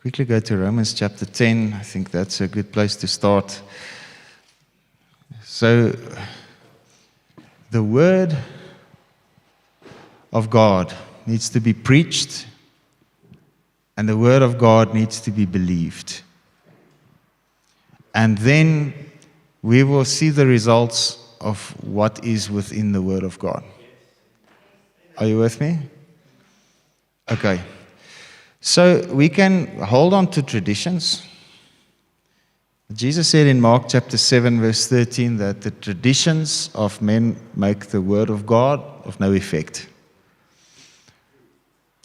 Quickly go to Romans chapter 10. I think that's a good place to start. So, the Word of God needs to be preached, and the Word of God needs to be believed. And then we will see the results of what is within the Word of God. Are you with me? Okay. So we can hold on to traditions. Jesus said in Mark chapter 7 verse 13 that the traditions of men make the Word of God of no effect.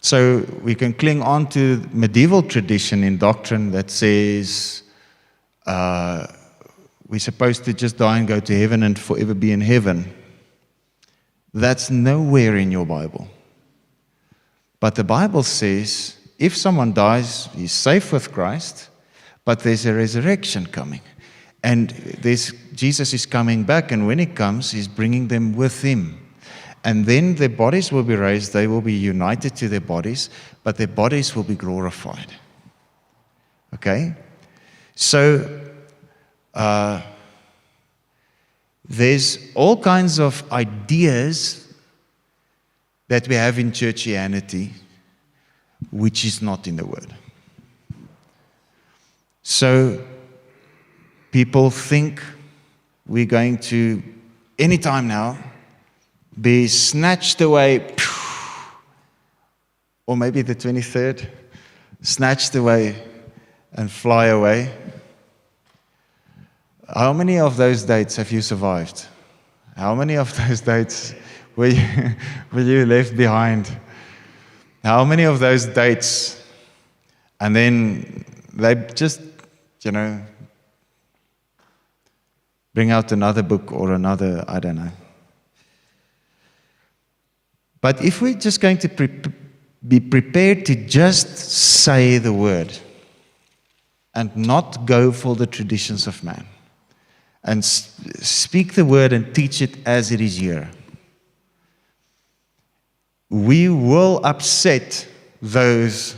So we can cling on to medieval tradition in doctrine that says we're supposed to just die and go to heaven and forever be in heaven. That's nowhere in your Bible. But the Bible says if someone dies, he's safe with Christ, but there's a resurrection coming. And Jesus is coming back, and when he comes, he's bringing them with him. And then their bodies will be raised, they will be united to their bodies, but their bodies will be glorified. Okay? So, there's all kinds of ideas that we have in churchianity which is not in the Word. So people think we're going to, anytime now, be snatched away, or maybe the 23rd, snatched away and fly away. How many of those dates have you survived? How many of those dates were you left behind? How many of those dates, and then they just, bring out another book or another, I don't know. But if we're just going to be prepared to just say the Word and not go for the traditions of man, and speak the Word and teach it as it is here, we will upset those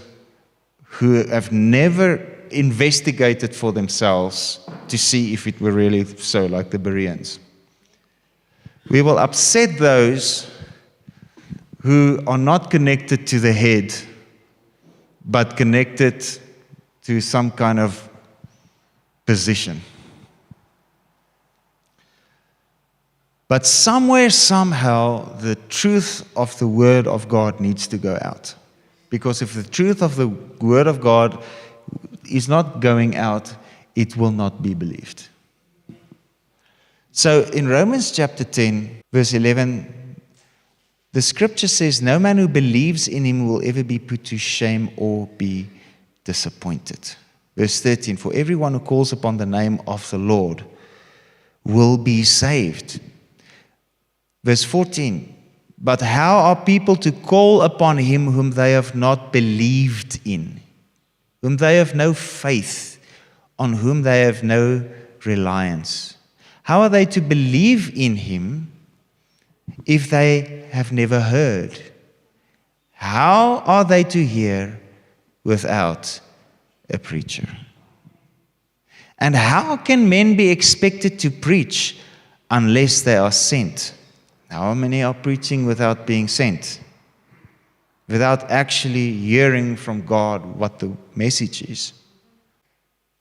who have never investigated for themselves to see if it were really so, like the Bereans. We will upset those who are not connected to the head, but connected to some kind of position. But somewhere, somehow, the truth of the Word of God needs to go out. Because if the truth of the Word of God is not going out, it will not be believed. So in Romans chapter 10, verse 11, the scripture says, "No man who believes in him will ever be put to shame or be disappointed." Verse 13, "For everyone who calls upon the name of the Lord will be saved." Verse 14, "But how are people to call upon him whom they have not believed in, whom they have no faith, on whom they have no reliance? How are they to believe in him if they have never heard? How are they to hear without a preacher? And how can men be expected to preach unless they are sent?" How many are preaching without being sent? Without actually hearing from God what the message is.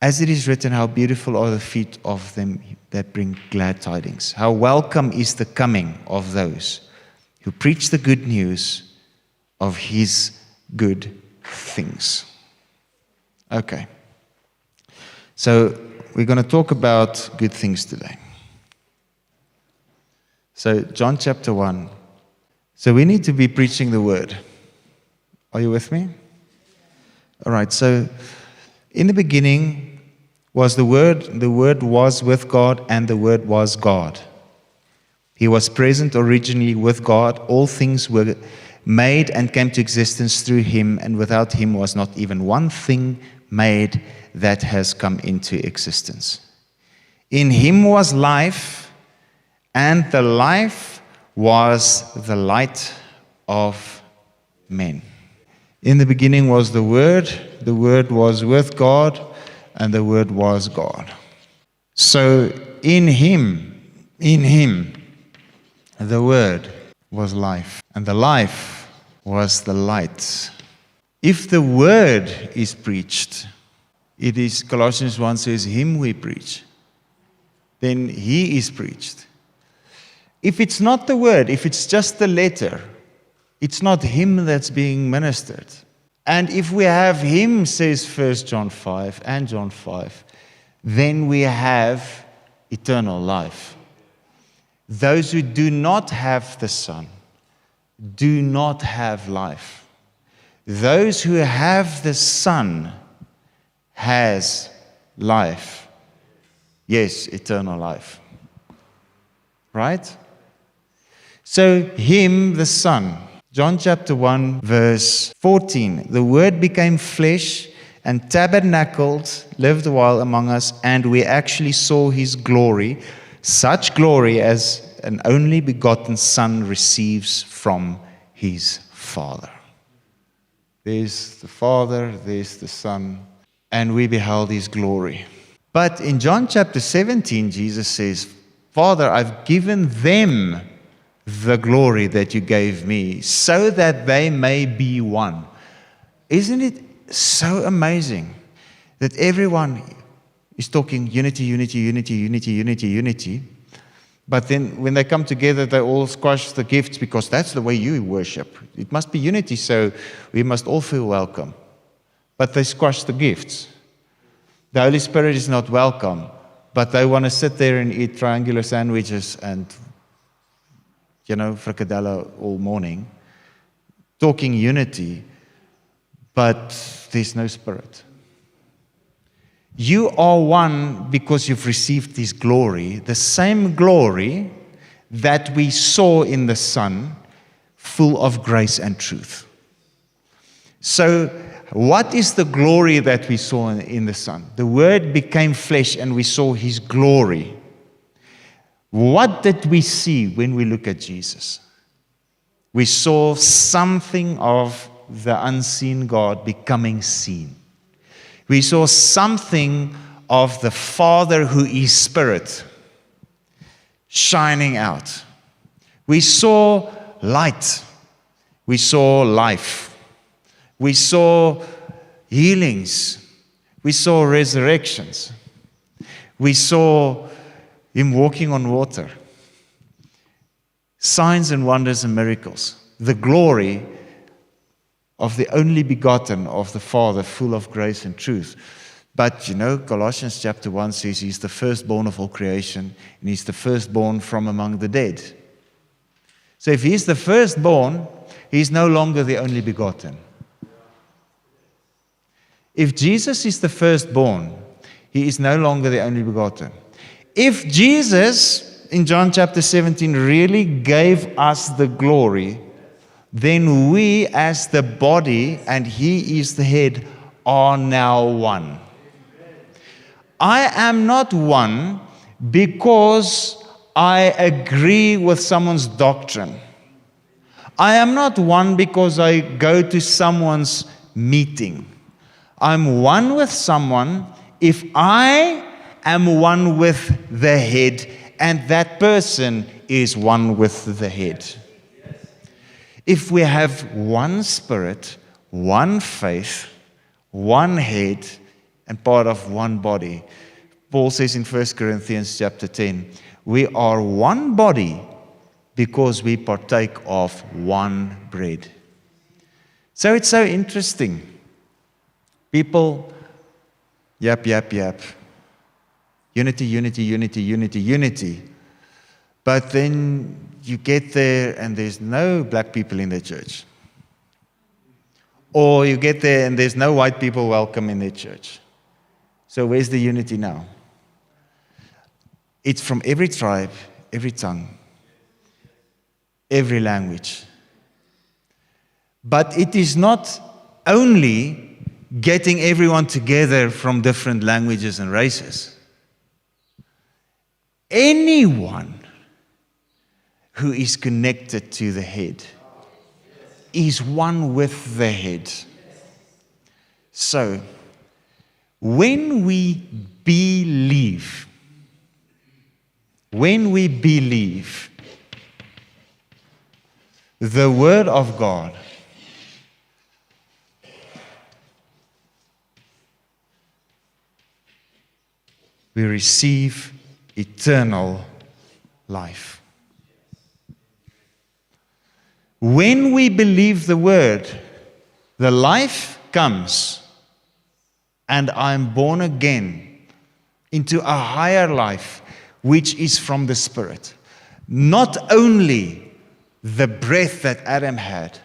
As it is written, "How beautiful are the feet of them that bring glad tidings. How welcome is the coming of those who preach the good news of his good things." Okay. So we're going to talk about good things today. So John chapter 1. So we need to be preaching the Word. Are you with me? All right, so in the beginning was the Word was with God, and the Word was God. He was present originally with God. All things were made and came to existence through him, and without him was not even one thing made that has come into existence. In him was life, and the life was the light of men. In the beginning was the Word, the Word was with God, and the Word was God. So in Him, the Word was life, and the life was the light. If the Word is preached, it is, Colossians 1 says, Him we preach, then He is preached. If it's not the Word, if it's just the letter, it's not Him that's being ministered. And if we have Him, says 1 John 5 and John 5, then we have eternal life. Those who do not have the Son do not have life. Those who have the Son has life. Yes, eternal life. Right? So, Him, the Son. John chapter 1, verse 14. The Word became flesh and tabernacled, lived a while among us, and we actually saw His glory, such glory as an only begotten Son receives from His Father. There's the Father, there's the Son, and we beheld His glory. But in John chapter 17, Jesus says, Father, I've given them the glory that you gave me, so that they may be one. Isn't it so amazing that everyone is talking unity, unity, unity, unity, unity, unity, but then when they come together, they all squash the gifts because that's the way you worship. It must be unity, so we must all feel welcome. But they squash the gifts. The Holy Spirit is not welcome, but they want to sit there and eat triangular sandwiches and fricadella all morning, talking unity, but there's no Spirit. You are one because you've received His glory, the same glory that we saw in the Son, full of grace and truth. So, what is the glory that we saw in the Son? The Word became flesh and we saw His glory. What did we see when we look at Jesus? We saw something of the unseen God becoming seen. We saw something of the Father who is Spirit shining out. We saw light. We saw life. We saw healings. We saw resurrections. We saw Him walking on water. Signs and wonders and miracles. The glory of the only begotten of the Father, full of grace and truth. But Colossians chapter 1 says He's the firstborn of all creation, and He's the firstborn from among the dead. So if He's the firstborn, He's no longer the only begotten. If Jesus is the firstborn, He is no longer the only begotten. If Jesus, in John chapter 17, really gave us the glory, then we as the body, and He is the head, are now one. I am not one because I agree with someone's doctrine. I am not one because I go to someone's meeting. I'm one with someone if I am one with the head, and that person is one with the head. If we have one Spirit, one faith, one head, and part of one body, Paul says in 1 Corinthians chapter 10, we are one body because we partake of one bread. So it's so interesting. People, yap. Unity, unity, unity, unity, unity. But then you get there and there's no black people in the church. Or you get there and there's no white people welcome in the church. So where's the unity now? It's from every tribe, every tongue, every language. But it is not only getting everyone together from different languages and races. Anyone who is connected to the head is one with the head. So, when we believe, the Word of God, we receive eternal life. When we believe the Word, the life comes, and I'm born again into a higher life, which is from the Spirit. Not only the breath that Adam had,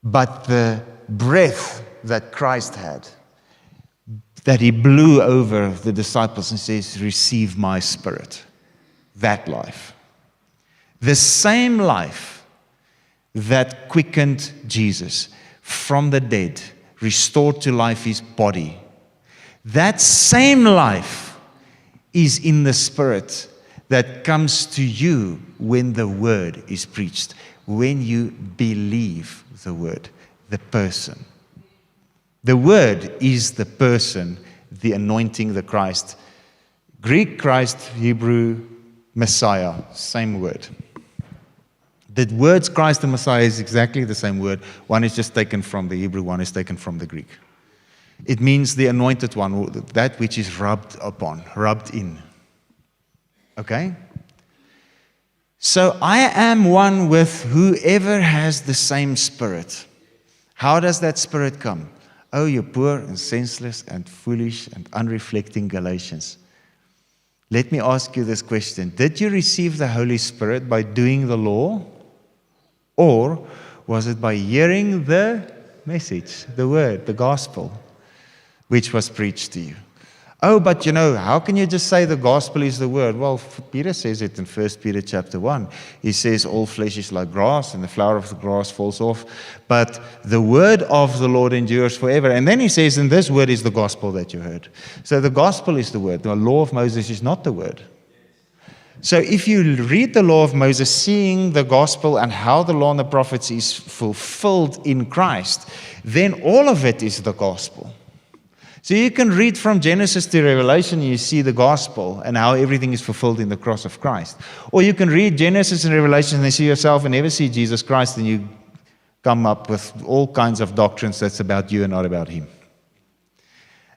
but the breath that Christ had, that he blew over the disciples and says, receive my Spirit. That life. The same life that quickened Jesus from the dead, restored to life his body. That same life is in the Spirit that comes to you when the Word is preached, when you believe the Word, the person. The Word is the person, the anointing, the Christ. Greek Christ, Hebrew Messiah, same word. The words Christ and Messiah is exactly the same word. One is just taken from the Hebrew, one is taken from the Greek. It means the anointed one, that which is rubbed upon, rubbed in. Okay? So I am one with whoever has the same Spirit. How does that Spirit come? Oh, you poor and senseless and foolish and unreflecting Galatians. Let me ask you this question. Did you receive the Holy Spirit by doing the law? Or was it by hearing the message, the word, the gospel, which was preached to you? Oh, but how can you just say the gospel is the word? Well, Peter says it in 1 Peter chapter 1. He says all flesh is like grass and the flower of the grass falls off. But the word of the Lord endures forever. And then he says, and this word is the gospel that you heard. So the gospel is the word. The law of Moses is not the word. So if you read the law of Moses, seeing the gospel and how the law and the prophets is fulfilled in Christ, then all of it is the gospel. So you can read from Genesis to Revelation, and you see the gospel and how everything is fulfilled in the cross of Christ. Or you can read Genesis and Revelation and see yourself and never see Jesus Christ, and you come up with all kinds of doctrines that's about you and not about him.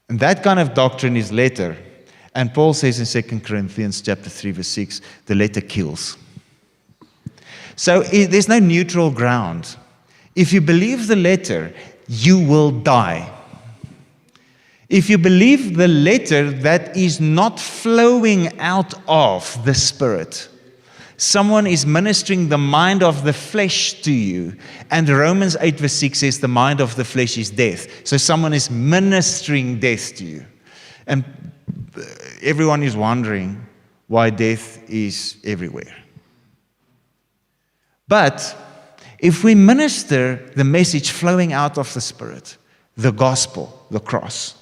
And that kind of doctrine is letter. And Paul says in 2 Corinthians chapter 3, verse 6, the letter kills. So there's no neutral ground. If you believe the letter, you will die. If you believe the letter that is not flowing out of the Spirit, someone is ministering the mind of the flesh to you. And Romans 8 verse 6 says the mind of the flesh is death. So someone is ministering death to you. And everyone is wondering why death is everywhere. But if we minister the message flowing out of the Spirit, the gospel, the cross,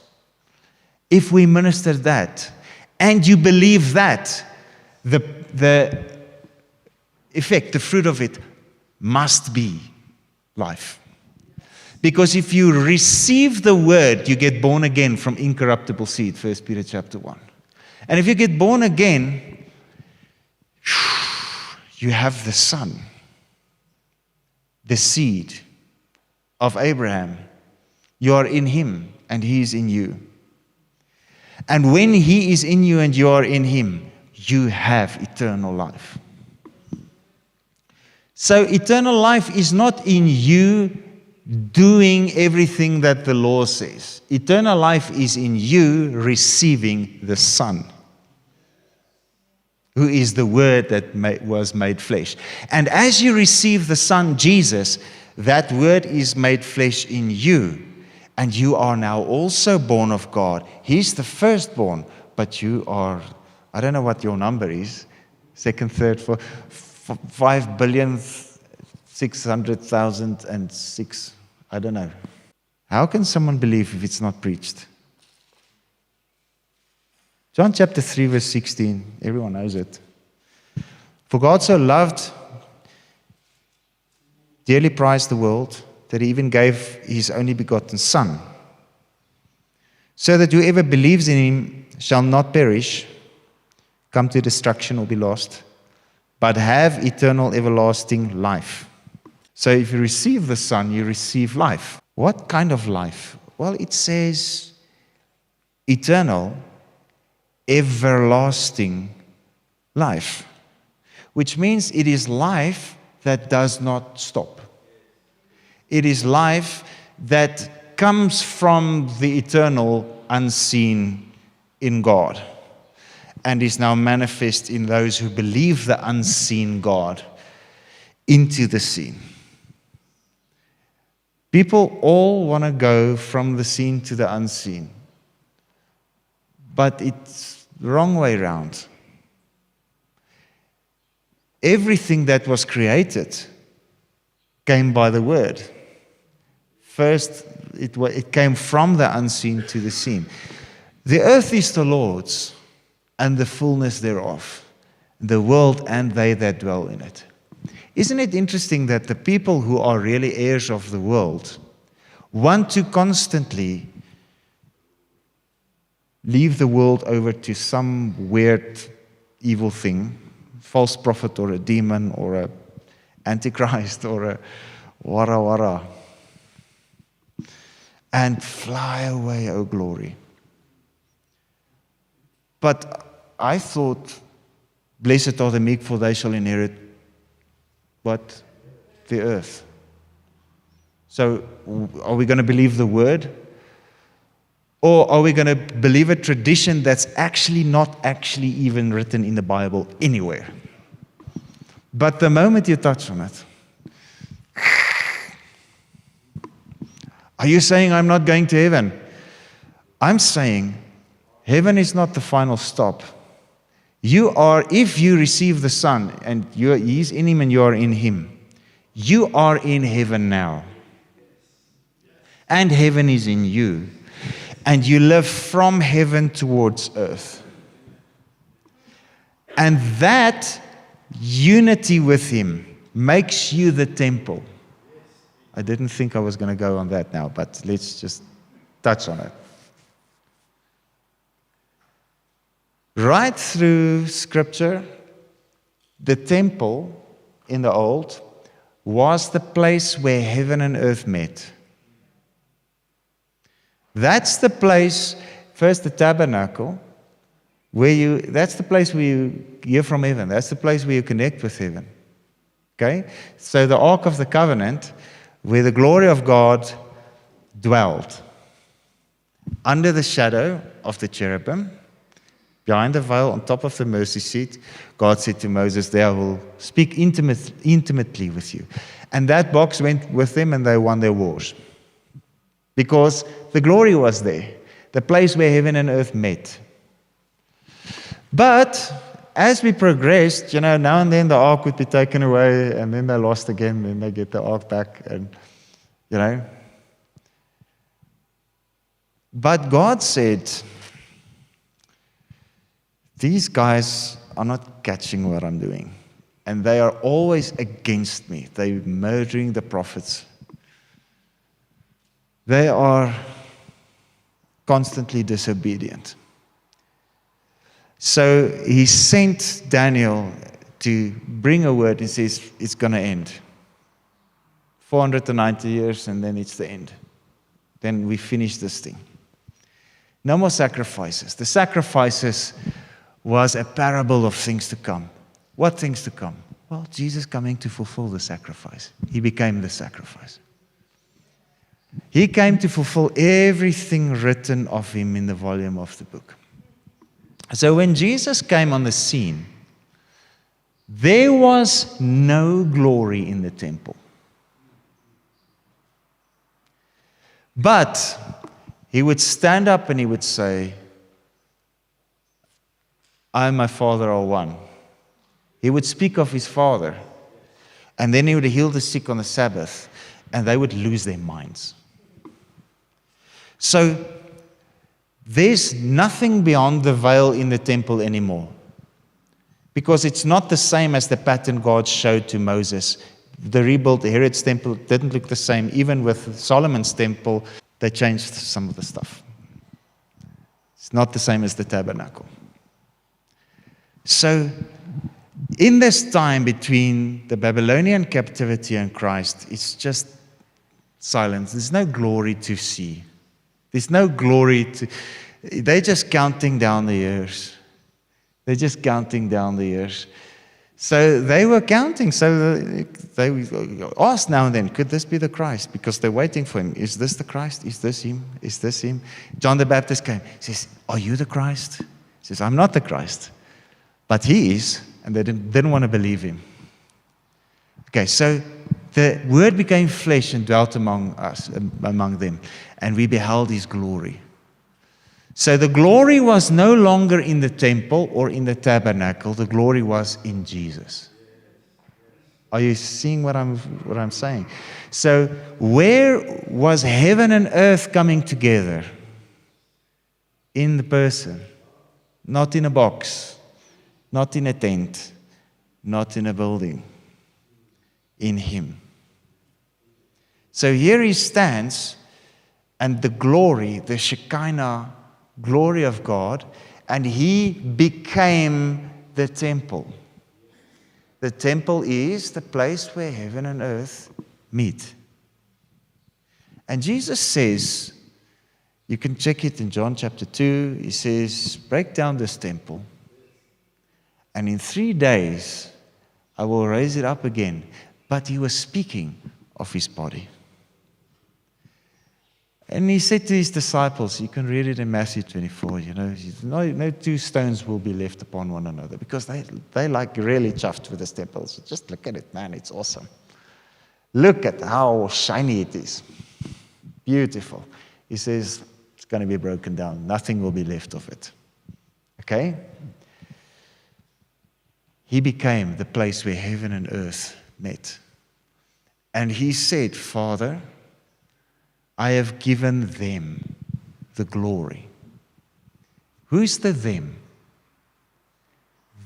if we minister that, and you believe that, the effect, the fruit of it, must be life. Because if you receive the word, you get born again from incorruptible seed, 1 Peter chapter 1. And if you get born again, you have the Son, the seed of Abraham. You are in him, and he is in you. And when he is in you and you are in him, you have eternal life. So eternal life is not in you doing everything that the law says. Eternal life is in you receiving the Son, who is the Word that was made flesh. And as you receive the Son, Jesus, that Word is made flesh in you. And you are now also born of God. He's the firstborn, but you are, I don't know what your number is, second, third, fourth, 5,600,006. I don't know. How can someone believe if it's not preached? John chapter 3, verse 16. Everyone knows it. For God so loved, dearly prized the world, that he even gave his only begotten Son, so that whoever believes in him shall not perish, come to destruction or be lost, but have eternal everlasting life. So if you receive the Son, you receive life. What kind of life? Well, it says eternal, everlasting life, which means it is life that does not stop. It is life that comes from the eternal, unseen in God, and is now manifest in those who believe the unseen God into the seen. People all want to go from the seen to the unseen, but it's the wrong way around. Everything that was created came by the Word. First, it came from the unseen to the seen. The earth is the Lord's, and the fullness thereof, the world and they that dwell in it. Isn't it interesting that the people who are really heirs of the world want to constantly leave the world over to some weird evil thing, false prophet or a demon or a antichrist or a wara, and fly away, O glory. But I thought, blessed are the meek, for they shall inherit what? The earth. So are we going to believe the Word? Or are we going to believe a tradition that's actually not actually even written in the Bible anywhere? But the moment you touch on it, are you saying I'm not going to heaven? I'm saying heaven is not the final stop. You are, if you receive the Son, and He's in Him and you are in Him, you are in heaven now. And heaven is in you. And you live from heaven towards earth. And that unity with Him makes you the temple. I didn't think I was going to go on that now, but let's just touch on it. Right through Scripture, the temple in the Old was the place where heaven and earth met. That's the place, first the tabernacle, that's the place where you hear from heaven. That's the place where you connect with heaven. Okay? So the Ark of the Covenant, where the glory of God dwelled, under the shadow of the cherubim, behind the veil, on top of the mercy seat, God said to Moses, there I will speak intimately with you. And that box went with them and they won their wars. Because the glory was there, the place where heaven and earth met. But as we progressed, now and then the ark would be taken away and then they lost again, then they get the ark back and, But God said, these guys are not catching what I'm doing. And they are always against me. They're murdering the prophets. They are constantly disobedient. So He sent Daniel to bring a word and says, it's going to end. 490 years and then it's the end. Then we finish this thing. No more sacrifices. The sacrifices was a parable of things to come. What things to come? Well, Jesus coming to fulfill the sacrifice. He became the sacrifice. He came to fulfill everything written of Him in the volume of the book. So when Jesus came on the scene, there was no glory in the temple. But He would stand up and He would say, I and my Father are one. He would speak of His Father. And then He would heal the sick on the Sabbath. And they would lose their minds. So there's nothing beyond the veil in the temple anymore. Because it's not the same as the pattern God showed to Moses. The rebuilt Herod's temple didn't look the same. Even with Solomon's temple, they changed some of the stuff. It's not the same as the tabernacle. So, in this time between the Babylonian captivity and Christ, it's just silence. There's no glory to see. There's no glory to... They're just counting down the years. They're just counting down the years. So they were counting. So they asked now and then, could this be the Christ? Because they're waiting for him. Is this the Christ? Is this him? Is this him? John the Baptist came. He says, are you the Christ? He says, I'm not the Christ. But he is. And they didn't want to believe him. Okay, so the Word became flesh and dwelt among us, among them. And we beheld his glory. So the glory was no longer in the temple or in the tabernacle. The glory was in Jesus. Are you seeing what I'm saying? So where was heaven and earth coming together? In the person. Not in a box. Not in a tent. Not in a building. In him. So here he stands, and the glory, the Shekinah glory of God, and he became the temple. The temple is the place where heaven and earth meet. And Jesus says, you can check it in John chapter 2, he says, break down this temple, and in 3 days I will raise it up again. But he was speaking of his body. And he said to his disciples, you can read it in Matthew 24, no 2 stones will be left upon one another, because they like really chuffed with this temple. So just look at it, man, it's awesome. Look at how shiny it is. Beautiful. He says, it's going to be broken down. Nothing will be left of it. Okay? He became the place where heaven and earth met. And he said, Father, I have given them the glory. Who's the them?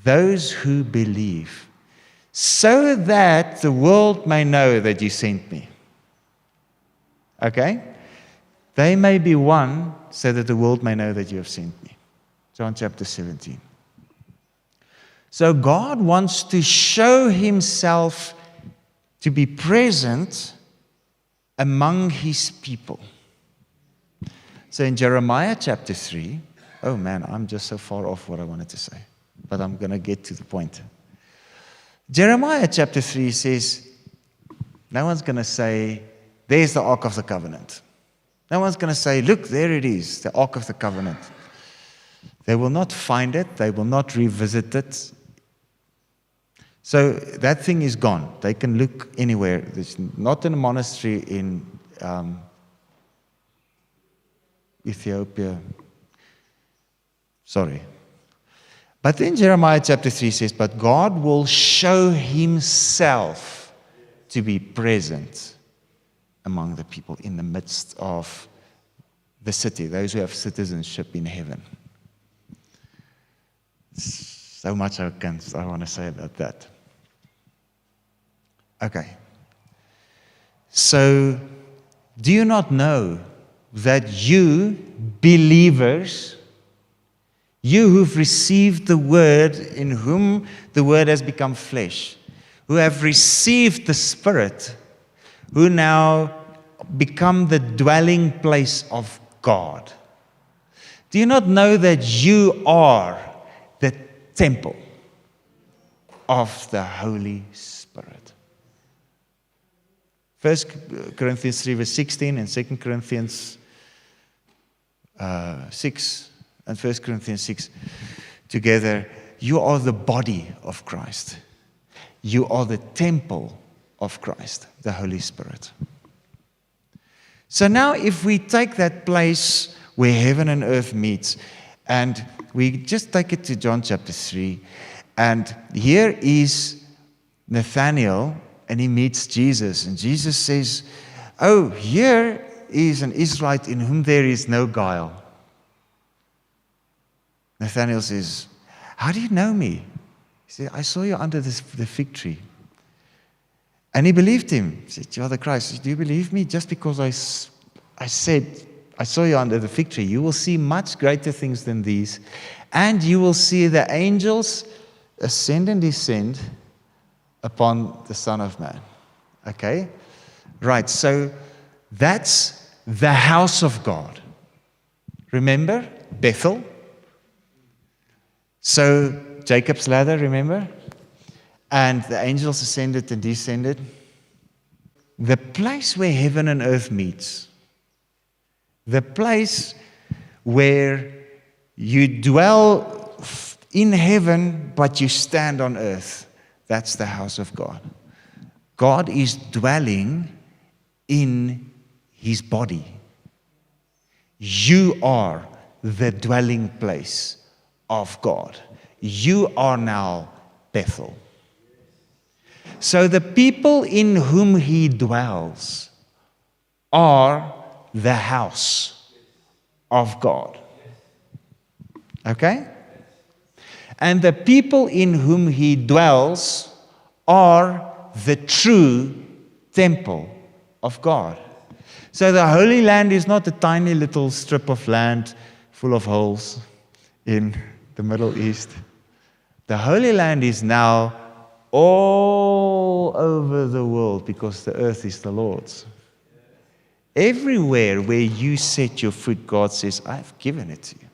Those who believe, so that the world may know that you sent me. Okay? They may be one, so that the world may know that you have sent me. John chapter 17. So God wants to show himself to be present among his people. So in Jeremiah chapter 3, oh man, I'm just so far off what I wanted to say, but I'm going to get to the point. Jeremiah chapter 3 says, no one's going to say, there's the Ark of the Covenant. No one's going to say, look, there it is, the Ark of the Covenant. They will not find it. They will not revisit it. So that thing is gone. They can look anywhere. There's not in a monastery in Ethiopia. Sorry. But then Jeremiah chapter 3 says, but God will show himself to be present among the people in the midst of the city, those who have citizenship in heaven. So much I want to say about that. Okay. So, do you not know that you, believers, you who've received the Word, in whom the Word has become flesh, who have received the Spirit, who now become the dwelling place of God, do you not know that you are the temple of the Holy Spirit? 1 Corinthians 3 verse 16 and 2 Corinthians 6 and 1 Corinthians 6 together, you are the body of Christ. You are the temple of Christ, the Holy Spirit. So now if we take that place where heaven and earth meets, and we just take it to John chapter 3, and here is Nathanael, and he meets Jesus, and Jesus says, oh, here is an Israelite in whom there is no guile. Nathanael says, how do you know me? He said, I saw you under the fig tree. And he believed him. He said, you are the Christ. He said, do you believe me? Just because I said I saw you under the fig tree. You will see much greater things than these. And you will see the angels ascend and descend upon the Son of Man. Okay? Right, so that's the house of God. Remember? Bethel. So Jacob's ladder, remember? And the angels ascended and descended. The place where heaven and earth meets. The place where you dwell in heaven, but you stand on earth. That's the house of God. God is dwelling in His body. You are the dwelling place of God. You are now Bethel. So the people in whom He dwells are the house of God. Okay? And the people in whom He dwells are the true temple of God. So the Holy Land is not a tiny little strip of land full of holes in the Middle East. The Holy Land is now all over the world because the earth is the Lord's. Everywhere where you set your foot, God says, I've given it to you.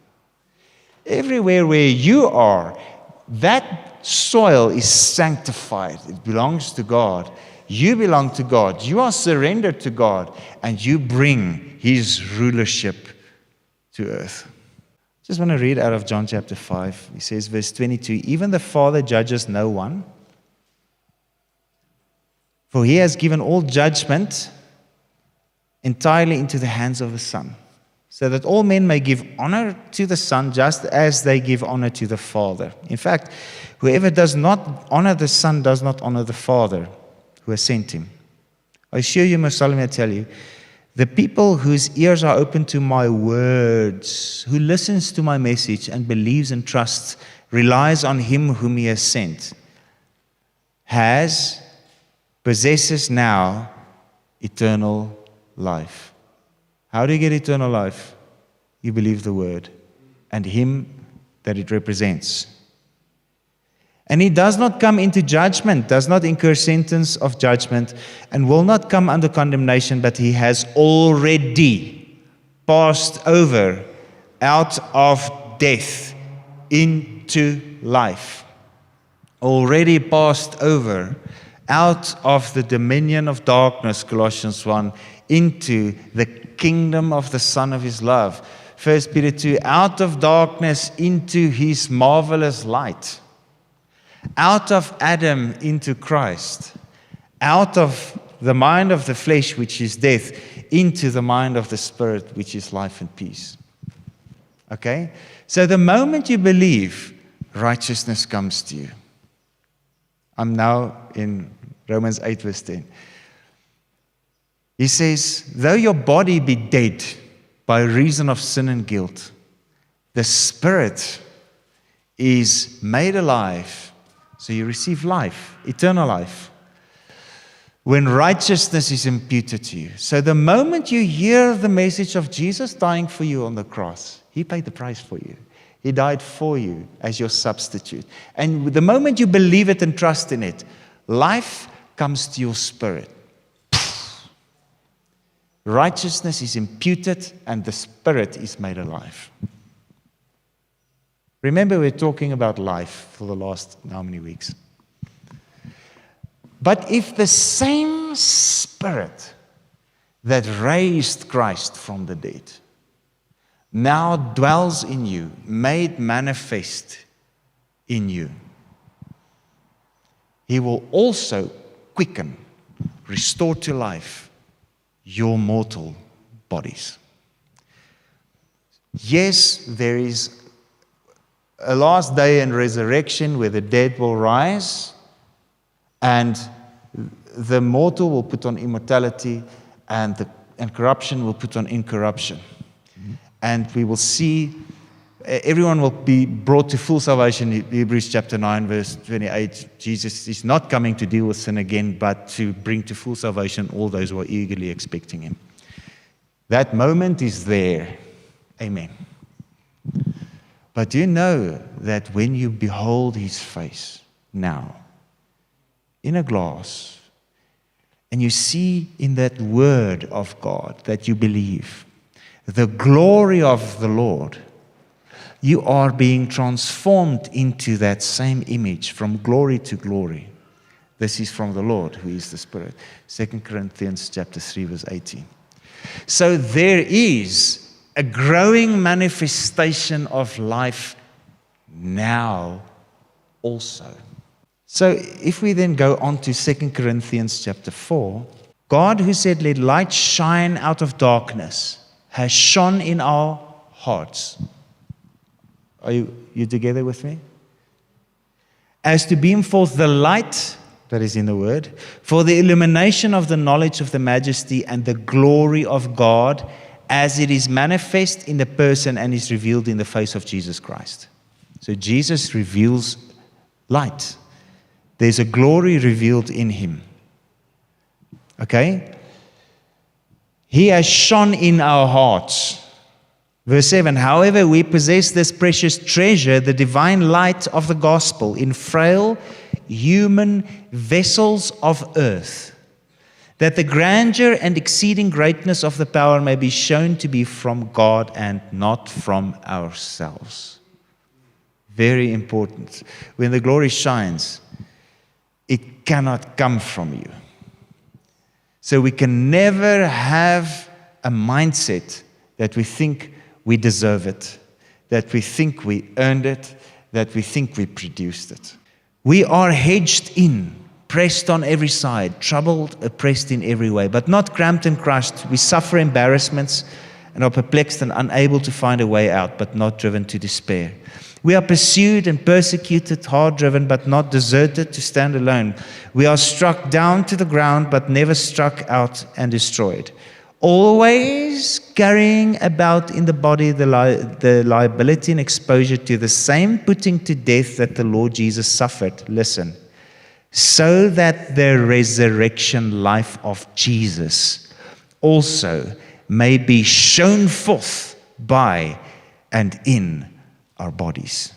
Everywhere where you are, that soil is sanctified. It belongs to God. You belong to God. You are surrendered to God. And you bring His rulership to earth. Just want to read out of John chapter 5. He says, verse 22, even the Father judges no one, for He has given all judgment entirely into the hands of the Son, so that all men may give honor to the Son just as they give honor to the Father. In fact, whoever does not honor the Son does not honor the Father who has sent Him. I assure you, most solemnly I tell you, the people whose ears are open to my words, who listens to my message and believes and trusts, relies on Him whom He has sent, possesses now eternal life. How do you get eternal life? You believe the word and Him that it represents. And He does not come into judgment, does not incur sentence of judgment, and will not come under condemnation, but He has already passed over out of death into life. Already passed over out of the dominion of darkness, Colossians 1, into the kingdom of the Son of His love. 1 Peter 2, out of darkness into His marvelous light. Out of Adam into Christ. Out of the mind of the flesh, which is death, into the mind of the Spirit, which is life and peace. Okay? So the moment you believe, righteousness comes to you. I'm now in Romans 8, verse 10. He says, though your body be dead by reason of sin and guilt, the Spirit is made alive. So you receive life, eternal life, when righteousness is imputed to you. So the moment you hear the message of Jesus dying for you on the cross, He paid the price for you. He died for you as your substitute. And the moment you believe it and trust in it, life comes to your spirit. Righteousness is imputed and the Spirit is made alive. Remember, we're talking about life for the last how many weeks? But if the same Spirit that raised Christ from the dead now dwells in you, made manifest in you, He will also quicken, restore to life your mortal bodies. Yes, there is a last day and resurrection where the dead will rise and the mortal will put on immortality and corruption will put on incorruption. And we will see everyone will be brought to full salvation. Hebrews chapter 9, verse 28. Jesus is not coming to deal with sin again, but to bring to full salvation all those who are eagerly expecting Him. That moment is there. Amen. But do you know that when you behold his face now, in a glass, and you see in that word of God that you believe, the glory of the Lord, you are being transformed into that same image from glory to glory. This is from the Lord, who is the Spirit. 2 Corinthians chapter 3, verse 18. So there is a growing manifestation of life now also. So if we then go on to 2 Corinthians chapter 4, God who said, "Let light shine out of darkness," has shone in our hearts. Are you together with me? As to beam forth the light, that is in the word, for the illumination of the knowledge of the majesty and the glory of God, as it is manifest in the person and is revealed in the face of Jesus Christ. So Jesus reveals light. There's a glory revealed in him. Okay? He has shone in our hearts. Verse 7, however, we possess this precious treasure, the divine light of the gospel, in frail human vessels of earth, that the grandeur and exceeding greatness of the power may be shown to be from God and not from ourselves. Very important. When the glory shines, it cannot come from you. So we can never have a mindset that we think we deserve it, that we think we earned it, that we think we produced it. We are hedged in, pressed on every side, troubled, oppressed in every way, but not cramped and crushed. We suffer embarrassments and are perplexed and unable to find a way out, but not driven to despair. We are pursued and persecuted, hard driven, but not deserted to stand alone. We are struck down to the ground, but never struck out and destroyed. Always carrying about in the body the liability and exposure to the same putting to death that the Lord Jesus suffered. Listen. So that the resurrection life of Jesus also may be shown forth by and in our bodies.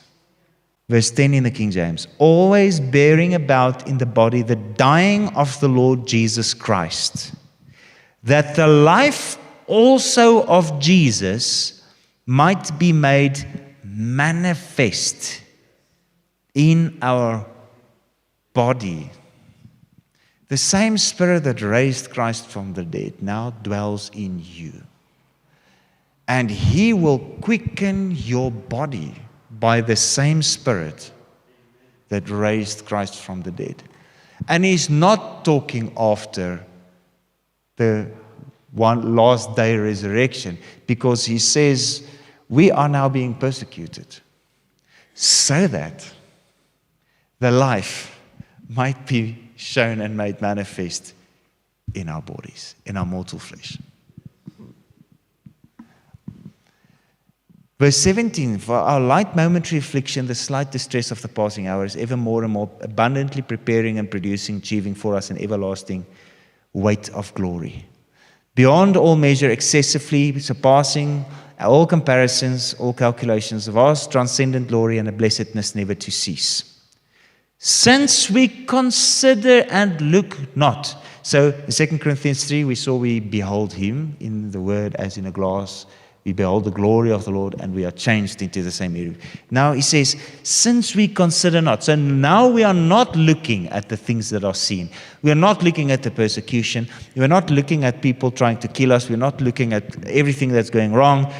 Verse 10 in the King James. Always bearing about in the body the dying of the Lord Jesus Christ, that the life also of Jesus might be made manifest in our body. The same Spirit that raised Christ from the dead now dwells in you. And He will quicken your body by the same Spirit that raised Christ from the dead. And He's not talking after the one last day resurrection, because He says we are now being persecuted so that the life might be shown and made manifest in our bodies, in our mortal flesh. Verse 17, for our light momentary affliction, the slight distress of the passing hour is ever more and more abundantly preparing and producing, achieving for us an everlasting weight of glory. Beyond all measure, excessively surpassing all comparisons, all calculations, vast transcendent glory and a blessedness never to cease. Since we consider and look not. So in 2 Corinthians 3, we saw we behold Him in the Word as in a glass. We behold the glory of the Lord and we are changed into the same image. Now he says, since we consider not. So now we are not looking at the things that are seen. We are not looking at the persecution. We are not looking at people trying to kill us. We are not looking at everything that's going wrong.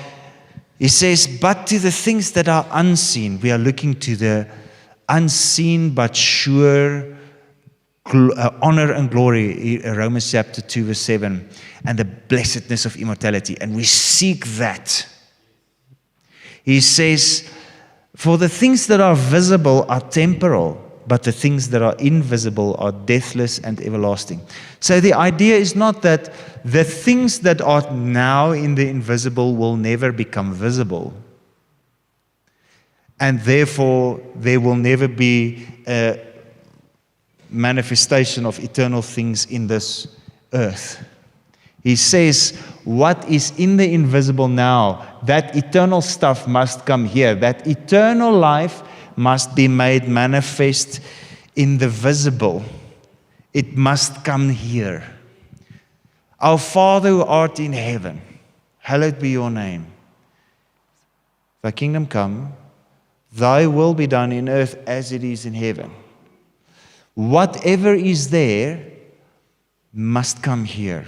He says, but to the things that are unseen. We are looking to the unseen but sure honor and glory, Romans chapter 2 verse 7, and the blessedness of immortality, and we seek that. He says, for the things that are visible are temporal, but the things that are invisible are deathless and everlasting. So the idea is not that the things that are now in the invisible will never become visible, and therefore there will never be a manifestation of eternal things in this earth. He says, what is in the invisible now, that eternal stuff must come here. That eternal life must be made manifest in the visible. It must come here. Our Father who art in heaven, hallowed be your name. Thy kingdom come, thy will be done in earth as it is in heaven. Whatever is there must come here.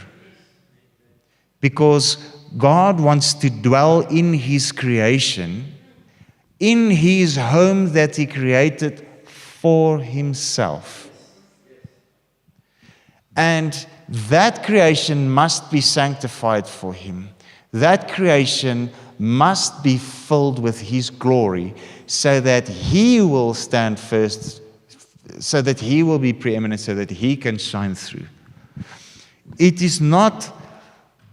Because God wants to dwell in His creation, in His home that He created for Himself. And that creation must be sanctified for Him. That creation must be filled with His glory so that He will stand first, so that He will be preeminent, so that He can shine through. It is not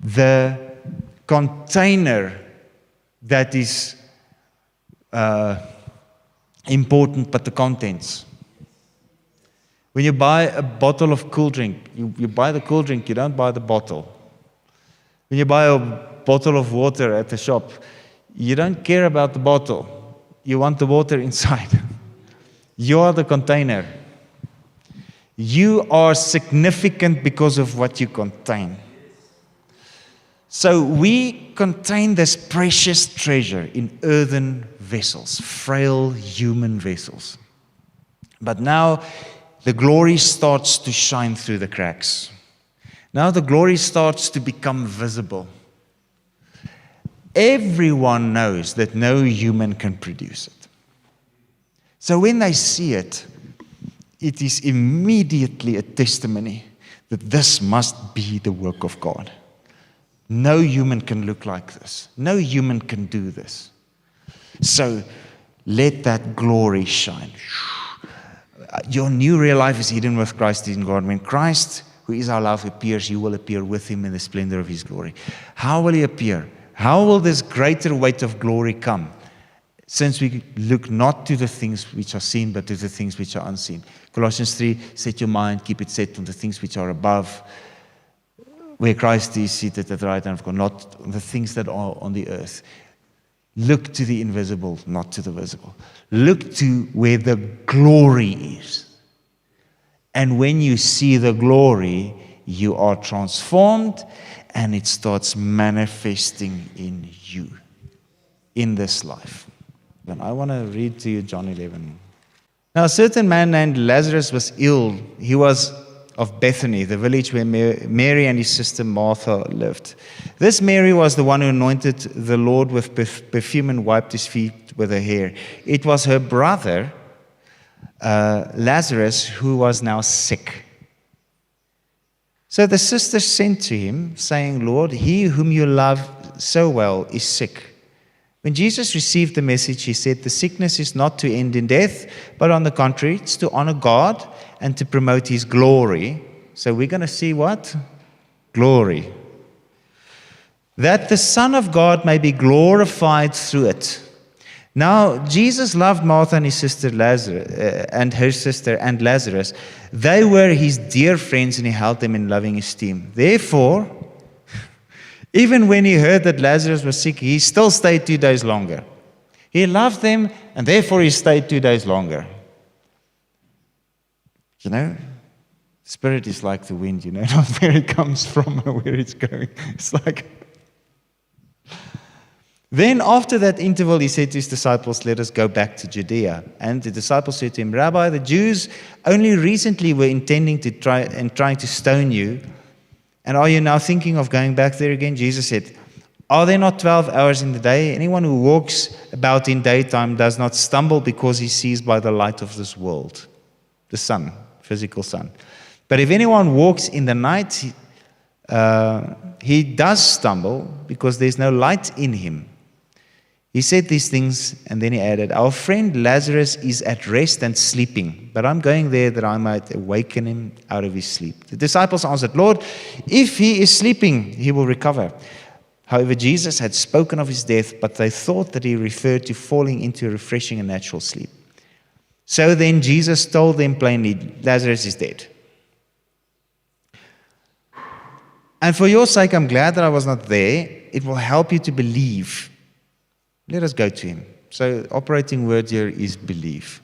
the container that is important, but the contents. When you buy a bottle of cool drink, you buy the cool drink, you don't buy the bottle. When you buy a bottle of water at the shop, you don't care about the bottle. You want the water inside. You are the container. You are significant because of what you contain. So we contain this precious treasure in earthen vessels, frail human vessels. But now the glory starts to shine through the cracks. Now the glory starts to become visible. Everyone knows that no human can produce it. So when they see it, it is immediately a testimony that this must be the work of God. No human can look like this. No human can do this. So let that glory shine. Your new real life is hidden with Christ in God. When Christ, who is our life, appears, you will appear with Him in the splendor of His glory. How will He appear? How will this greater weight of glory come? Since we look not to the things which are seen, but to the things which are unseen. Colossians 3, set your mind, keep it set on the things which are above, where Christ is seated at the right hand of God, not on the things that are on the earth. Look to the invisible, not to the visible. Look to where the glory is. And when you see the glory, you are transformed, and it starts manifesting in you, in this life. And I want to read to you John 11. Now a certain man named Lazarus was ill. He was of Bethany, the village where Mary and his sister Martha lived. This Mary was the one who anointed the Lord with perfume and wiped His feet with her hair. It was her brother, Lazarus, who was now sick. So the sister sent to Him, saying, Lord, he whom you love so well is sick. When Jesus received the message, He said, the sickness is not to end in death, but on the contrary, it's to honor God and to promote His glory. So we're going to see what? Glory. That the Son of God may be glorified through it. Now, Jesus loved Martha and his sister Lazarus, and her sister and Lazarus. They were His dear friends, and He held them in loving esteem. Therefore, even when He heard that Lazarus was sick, He still stayed 2 days longer. He loved them, and therefore He stayed 2 days longer. You know, Spirit is like the wind, you know, not where it comes from or where it's going. It's like... Then after that interval, He said to His disciples, let us go back to Judea. And the disciples said to Him, Rabbi, the Jews only recently were intending to trying to stone you. And are you now thinking of going back there again? Jesus said, are there not 12 hours in the day? Anyone who walks about in daytime does not stumble because he sees by the light of this world, the sun, physical sun. But if anyone walks in the night, he does stumble because there's no light in him. He said these things, and then He added, our friend Lazarus is at rest and sleeping, but I'm going there that I might awaken him out of his sleep. The disciples answered, Lord, if he is sleeping, he will recover. However, Jesus had spoken of his death, but they thought that He referred to falling into a refreshing and natural sleep. So then Jesus told them plainly, Lazarus is dead. And for your sake, I'm glad that I was not there. It will help you to believe. Let us go to him. So operating word here is believe.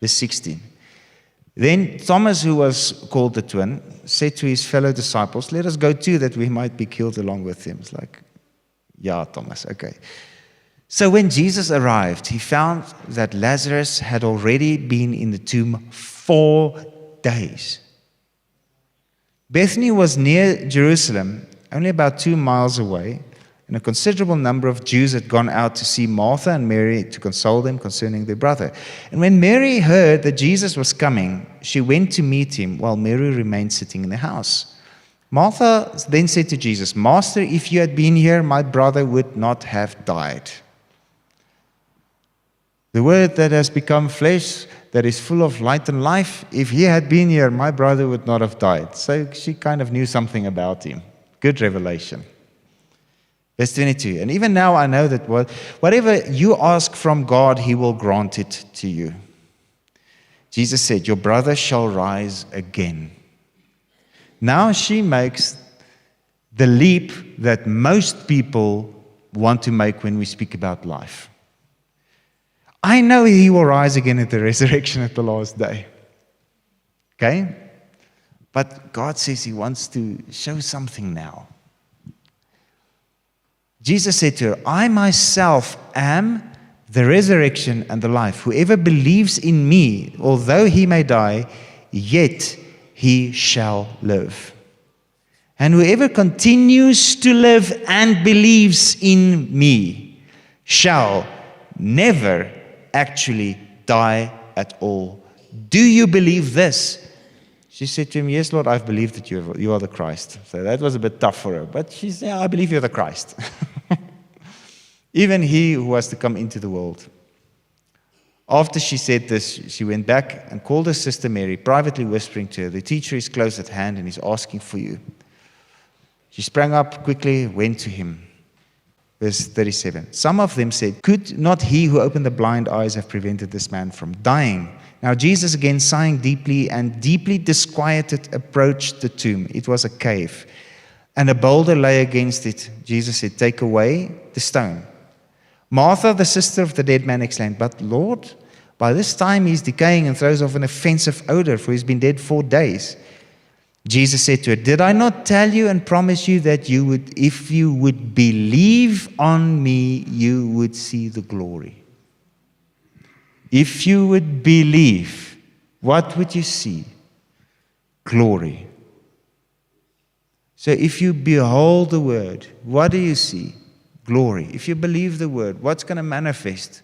Verse 16. Then Thomas, who was called the twin, said to his fellow disciples, let us go too, that we might be killed along with him. It's like, yeah, Thomas, okay. So when Jesus arrived, he found that Lazarus had already been in the tomb 4 days. Bethany was near Jerusalem, only about 2 miles away, and a considerable number of Jews had gone out to see Martha and Mary to console them concerning their brother. And when Mary heard that Jesus was coming, she went to meet him, while Mary remained sitting in the house. Martha then said to Jesus, Master, if you had been here, my brother would not have died. The word that has become flesh, that is full of light and life, if he had been here, my brother would not have died. So she kind of knew something about him. Good revelation. Verse 22, and even now I know that whatever you ask from God, he will grant it to you. Jesus said, your brother shall rise again. Now she makes the leap that most people want to make when we speak about life. I know he will rise again at the resurrection at the last day. Okay? But God says he wants to show something now. Jesus said to her, I myself am the resurrection and the life. Whoever believes in me, although he may die, yet he shall live. And whoever continues to live and believes in me shall never actually die at all. Do you believe this? She said to him, yes, Lord, I've believed that you are the Christ. So that was a bit tough for her. But she said, yeah, I believe you're the Christ. Even he who was to come into the world. After she said this, she went back and called her sister Mary, privately whispering to her, the teacher is close at hand and is asking for you. She sprang up quickly, went to him. Verse 37. Some of them said, could not he who opened the blind eyes have prevented this man from dying? Now Jesus, again sighing deeply and deeply disquieted, approached the tomb. It was a cave, and a boulder lay against it. Jesus said, take away the stone. Martha, the sister of the dead man, exclaimed, but Lord, by this time he is decaying and throws off an offensive odor, for he has been dead 4 days. Jesus said to her, did I not tell you and promise you that you would, if you would believe on me, you would see the glory? If you would believe, what would you see? Glory. So if you behold the word, what do you see? Glory. If you believe the word, what's going to manifest?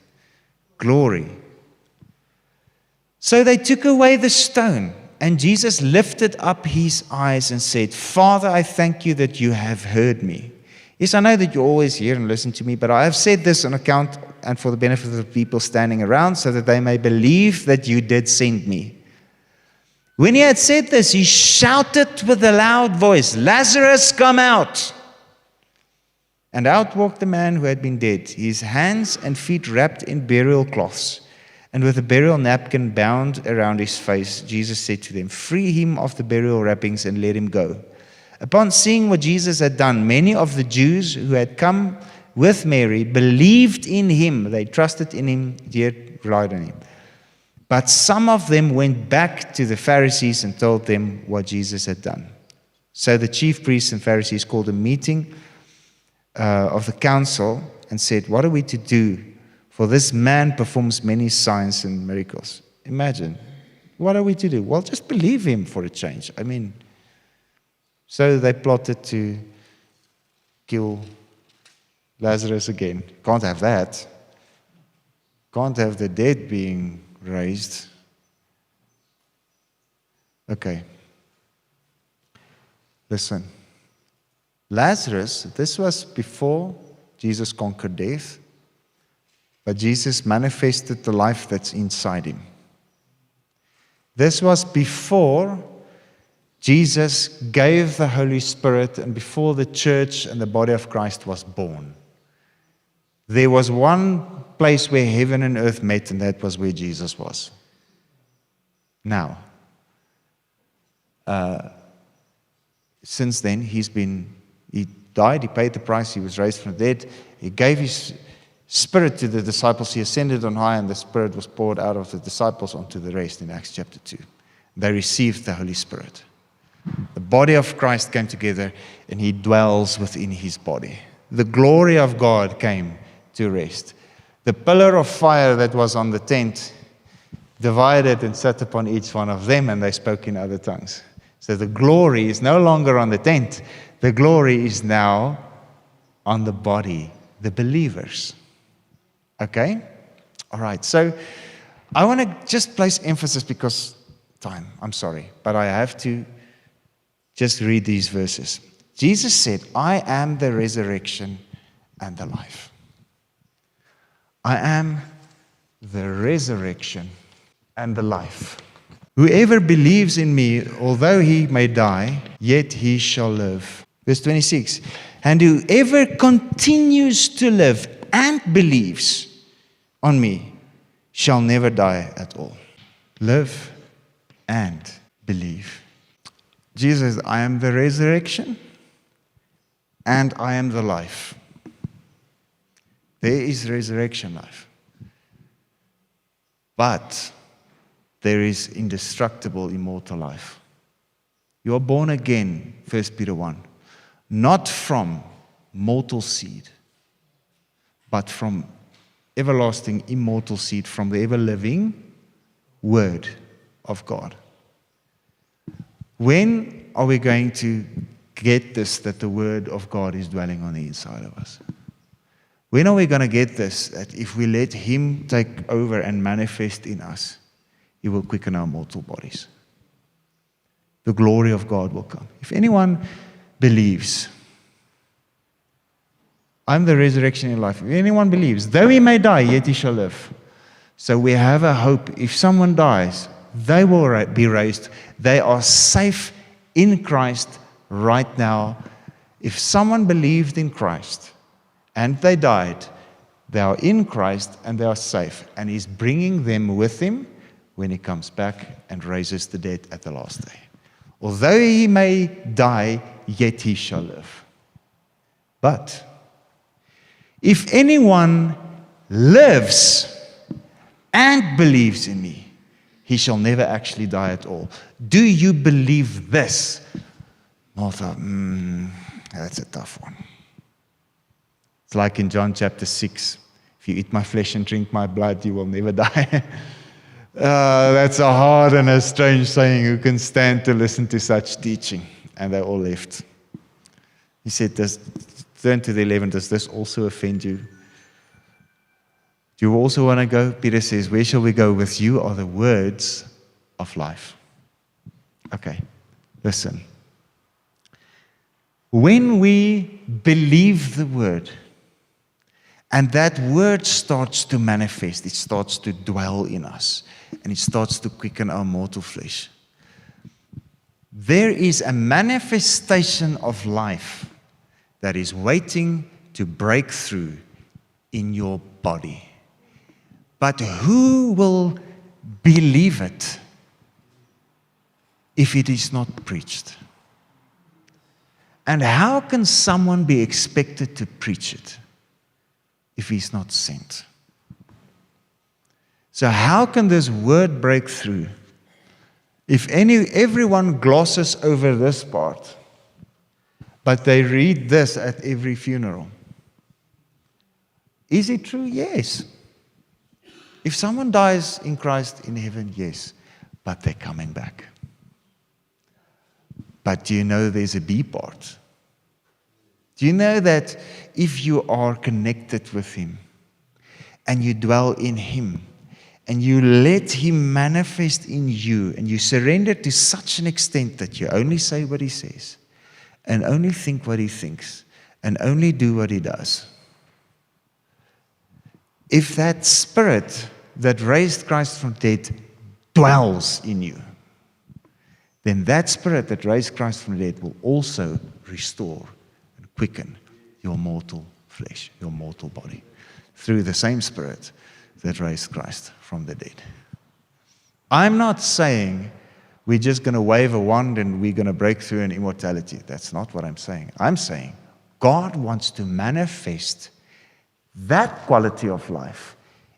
Glory. So they took away the stone, and Jesus lifted up his eyes and said, Father, I thank you that you have heard me. Yes, I know that you always hear and listen to me, but I have said this on account and for the benefit of the people standing around, so that they may believe that you did send me. When he had said this, he shouted with a loud voice, Lazarus, come out! And out walked the man who had been dead, his hands and feet wrapped in burial cloths, and with a burial napkin bound around his face. Jesus said to them, free him of the burial wrappings and let him go. Upon seeing what Jesus had done, many of the Jews who had come with Mary believed in him. They trusted in him, yet relied on him. But some of them went back to the Pharisees and told them what Jesus had done. So the chief priests and Pharisees called a meeting of the council and said, what are we to do? For this man performs many signs and miracles. Imagine, what are we to do? Well, just believe him for a change. I mean, so they plotted to kill Lazarus again. Can't have that. Can't have the dead being raised. Okay. Listen. Lazarus, this was before Jesus conquered death, but Jesus manifested the life that's inside him. This was before Jesus gave the Holy Spirit and before the church and the body of Christ was born. There was one place where heaven and earth met, and that was where Jesus was. Now, since then, he died, he paid the price, he was raised from the dead, he gave his Spirit to the disciples, he ascended on high, and the Spirit was poured out of the disciples onto the rest in Acts chapter 2. They received the Holy Spirit. The body of Christ came together, and he dwells within his body. The glory of God came to rest. The pillar of fire that was on the tent divided and sat upon each one of them, and they spoke in other tongues. So the glory is no longer on the tent. The glory is now on the body, the believers. Okay? All right. So I want to just place emphasis because time. I'm sorry. But I have to just read these verses. Jesus said, I am the resurrection and the life. I am the resurrection and the life. Whoever believes in me, although he may die, yet he shall live. Verse 26. And whoever continues to live and believes on me shall never die at all. Live and believe. Jesus says, I am the resurrection and I am the life. There is resurrection life. But there is indestructible, immortal life. You are born again, 1 Peter 1, not from mortal seed, but from everlasting, immortal seed, from the ever-living Word of God. When are we going to get this, that the Word of God is dwelling on the inside of us? When are we going to get this, that if we let Him take over and manifest in us, He will quicken our mortal bodies? The glory of God will come. If anyone believes, I'm the resurrection and life. If anyone believes, though he may die, yet he shall live. So we have a hope. If someone dies, they will be raised. They are safe in Christ right now. If someone believed in Christ and they died, they are in Christ and they are safe. And He's bringing them with Him when He comes back and raises the dead at the last day. Although he may die, yet he shall live. But if anyone lives and believes in me, he shall never actually die at all. Do you believe this? Martha, that's a tough one. It's like in John chapter 6. If you eat my flesh and drink my blood, you will never die. That's a hard and a strange saying. Who can stand to listen to such teaching? And they all left. He said, turn to the 11, does this also offend you? Do you also want to go? Peter says, where shall we go? With you are the words of life. Okay, listen. When we believe the word, and that word starts to manifest, it starts to dwell in us, and it starts to quicken our mortal flesh, there is a manifestation of life that is waiting to break through in your body. But who will believe it if it is not preached? And how can someone be expected to preach it if he's not sent? So how can this word break through if everyone glosses over this part, but they read this at every funeral? Is it true? Yes. If someone dies in Christ in heaven, yes, but they're coming back. But do you know there's a B part? Do you know that if you are connected with Him and you dwell in Him and you let Him manifest in you and you surrender to such an extent that you only say what He says and only think what He thinks and only do what He does, if that Spirit that raised Christ from dead dwells in you, then that Spirit that raised Christ from the dead will also restore and quicken your mortal flesh, your mortal body, through the same Spirit that raised Christ from the dead. I'm not saying we're just going to wave a wand and we're going to break through in immortality. That's not what I'm saying. I'm saying God wants to manifest that quality of life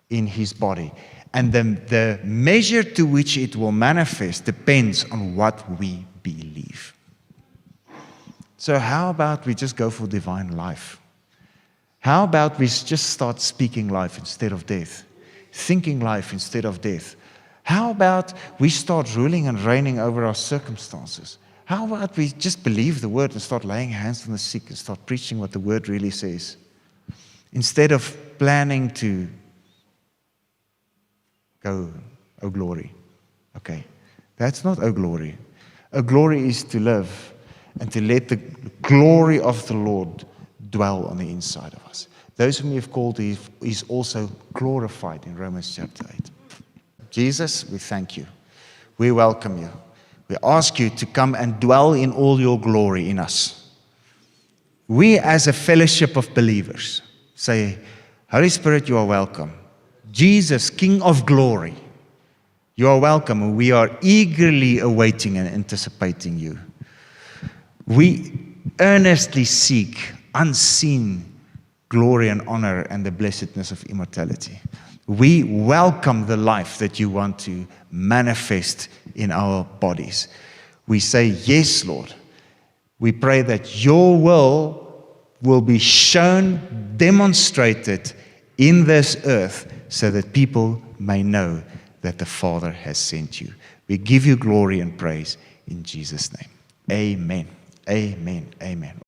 in His body. And the measure to which it will manifest depends on what we believe. So how about we just go for divine life? How about we just start speaking life instead of death? Thinking life instead of death? How about we start ruling and reigning over our circumstances? How about we just believe the word and start laying hands on the sick and start preaching what the word really says? Instead of planning to go, oh glory. Okay, that's not oh glory. Oh glory is to live and to let the glory of the Lord dwell on the inside of us. Those whom He has called, He is also glorified in Romans chapter 8. Jesus, we thank You. We welcome You. We ask You to come and dwell in all Your glory in us. We as a fellowship of believers say, Holy Spirit, You are welcome. Jesus, King of glory, You are welcome. We are eagerly awaiting and anticipating You. We earnestly seek unseen glory and honor and the blessedness of immortality. We welcome the life that You want to manifest in our bodies. We say, yes, Lord. We pray that Your will be shown, demonstrated in this earth so that people may know that the Father has sent You. We give You glory and praise in Jesus' name. Amen. Amen. Amen.